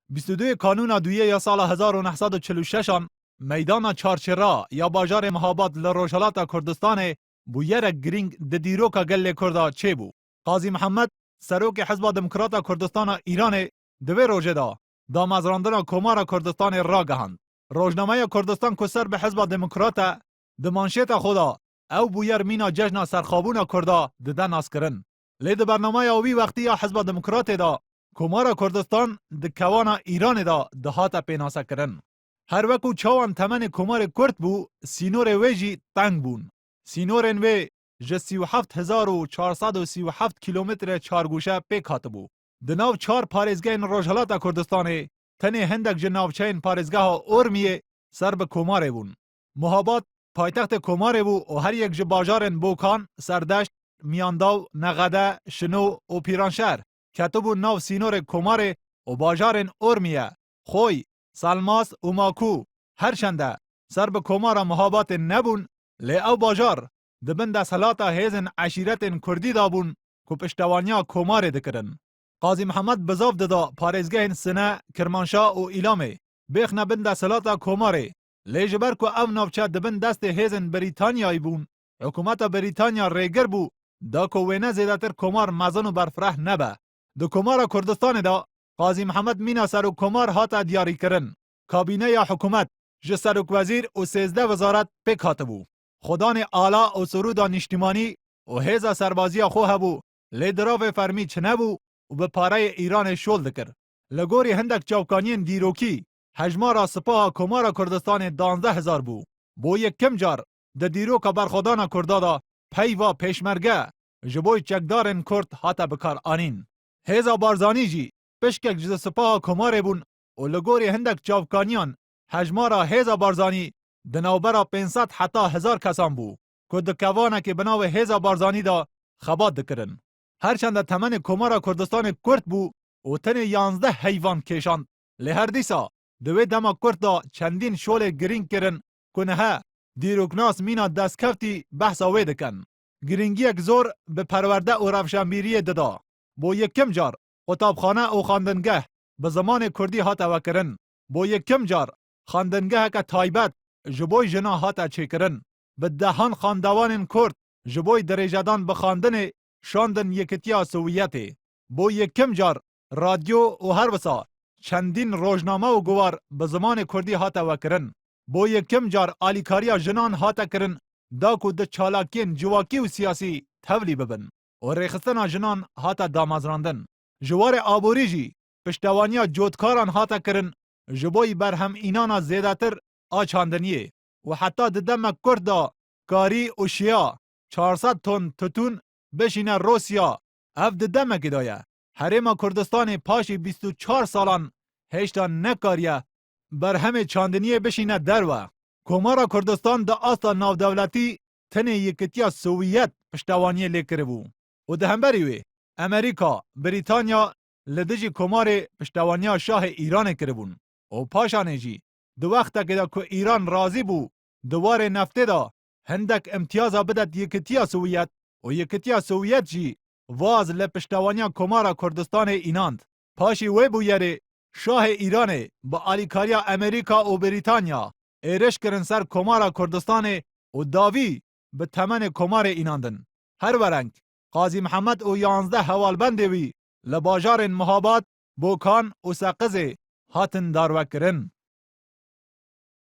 22 کانون دویه یا سال 1946 میدان چارچرا یا بازار مهاباد لروجهلات کردستان بو یره گرینگ د دیروکا گله کردا چه بو. قاضی محمد سروک حزب دموکرات کردستان ایران دوی روژه دا مزراندن کمار کردستان را گهند. روزنامه کردستان که سر به حزب دموکرات د مانشیت خدا او بویر مینا جشن سرخابون کردا دده ناس کرن. لید برنامه اوی وقتی یا حزب دموکرات دا کمار کردستان د کوان ایران دا دهات پیناسه کرن. هر وکو چوان تمن کمار کرد بو سینور ویجی تنگ بون. سینورن وی ج 37437 کیلومتر چارگوشه پیک هات بو. د ناو 4 پارێزگehên Rojhilata Kurdistanê tenê hindek ji navçeyên parêzgeha Ormiyê ser bi Komarê bûn. Muhabat paytextê Komarê bû û her yek ji bajarên Bokan, Serdeşt, Miyandaw, Neqede, Şino û Pîranşer ketibûn nav sînorê Komarê û bajarên Ormiye, Xoy, Salmas û Maku her şende ser bi Komara Muhabatê nebûn lê ew bajar dibin desthilata hêzên eşîretên Kurdî da bûn ku piştewaniya Komarê dikirin. قاضی محمد بزاف ددا پارێزگehên Sine, Kirmanşah û Îlamê bêxne bin desthilata Komarê lê ji ber ku ev navçe dibin destê hêzên Brîtanyayê bûn, hikûmeta Brîtanya rêgir bû da ku wêne zêdetir komar mezin û berfireh nebe. Di Komara Kurdistanê da Qazî Mihemed mîna serokkomar hate diyarîkirin. Kabîneya hikûmet ji serokwezîr û 13 wizaret pêk hatibû. Xwedanê ala û surûda nîştîmanî û hêza serbaziya xwe hebû lê diravê fermî çi nebû û bi pareyê Îranê şol dikir. Li gorî hindek çavkaniyên dîrokî, hejmara sipaha Komara Kurdistanê 12000 bû. Bo yekem car di dîroka berxwedana Kurda da peyva pêşmerge ji bo çekdarên Kurd hate bikar anîn. Hêza Barzanî jî pişkek ji sipaha Komarê bûn û li gorî hindek çavkaniyan hejmara Hêza Barzanî di navbera 500 heta 1000 kesan bû ku di kevanekê bi navê Hêza Barzanî da xebat dikirin. Herçende temenê Komara Kurdistanê Kurd bû û tenê 11 heyvan kêşand. Lê her dîsa di wê dema Kurd da çendîn şolê girîng kirin ku niha dîroknas mîna destkevtî behsa wê dikin. Girîngiyek zor bi perwerde û rewşenbîriyê dida. Bo yekem car qutabxane û xandingeh bi zimanê Kurdî hate vekirin. Bo yekem car xandingeheke taybet ji bo jina hate çêkirin. Bi dehan xandewanên Kurd ji bo dirêjedan bi xandinê şandin Yekîtiya Sovyetê. Bo yekem car radyo û her wisa çendîn rojname û guwar bi zimanê Kurdî hate vekirin. Bo yekem car alîkariya jinan hate kirin da ku di çalakiyên civakî û siyasî tevlî bibin û rêxistina jinan hate damezrandin. Ji warê aborî jî piştewaniya cotkaran hate kirin ji bo berhemînana zêdetir a çandiniyê û heta di demek Kurd da karî û şiya 400 ton tutun bişîne Rosya. Ev di demekê da ye. Herêma Kurdistanê paşî 24 salan hêşta nekariye berhemê çandiniyê bişîne derve. Komara Kurdistan di asta navdewletî tenê Yekîtiya Sovyet piştewaniyê lê kiribû. û di hemberî wê Amerîka, Brîtanya li dijî Komarê piştewaniya Şahê Îranê kiribûn. û paşanê jî di wextekê de ku Îran razî bû di warê neftê da hindek imtiyaza bidet Yekîtiya Sovyet û Yekîtiya Sovyet jî vaz li piştewaniya Komara Kurdistanê înand. Paşî wê bûyerê Şahê Îranê bi alîkariya Amerîka û Brîtanya êriş kirin ser Komara Kurdistanê û dawî bi temenê Komarê înandin. Her wereng Qazî Mihemed û 11 hewalbendê wî li bajarên Muhabat, Bokan û Seqizê hatin darvekirin.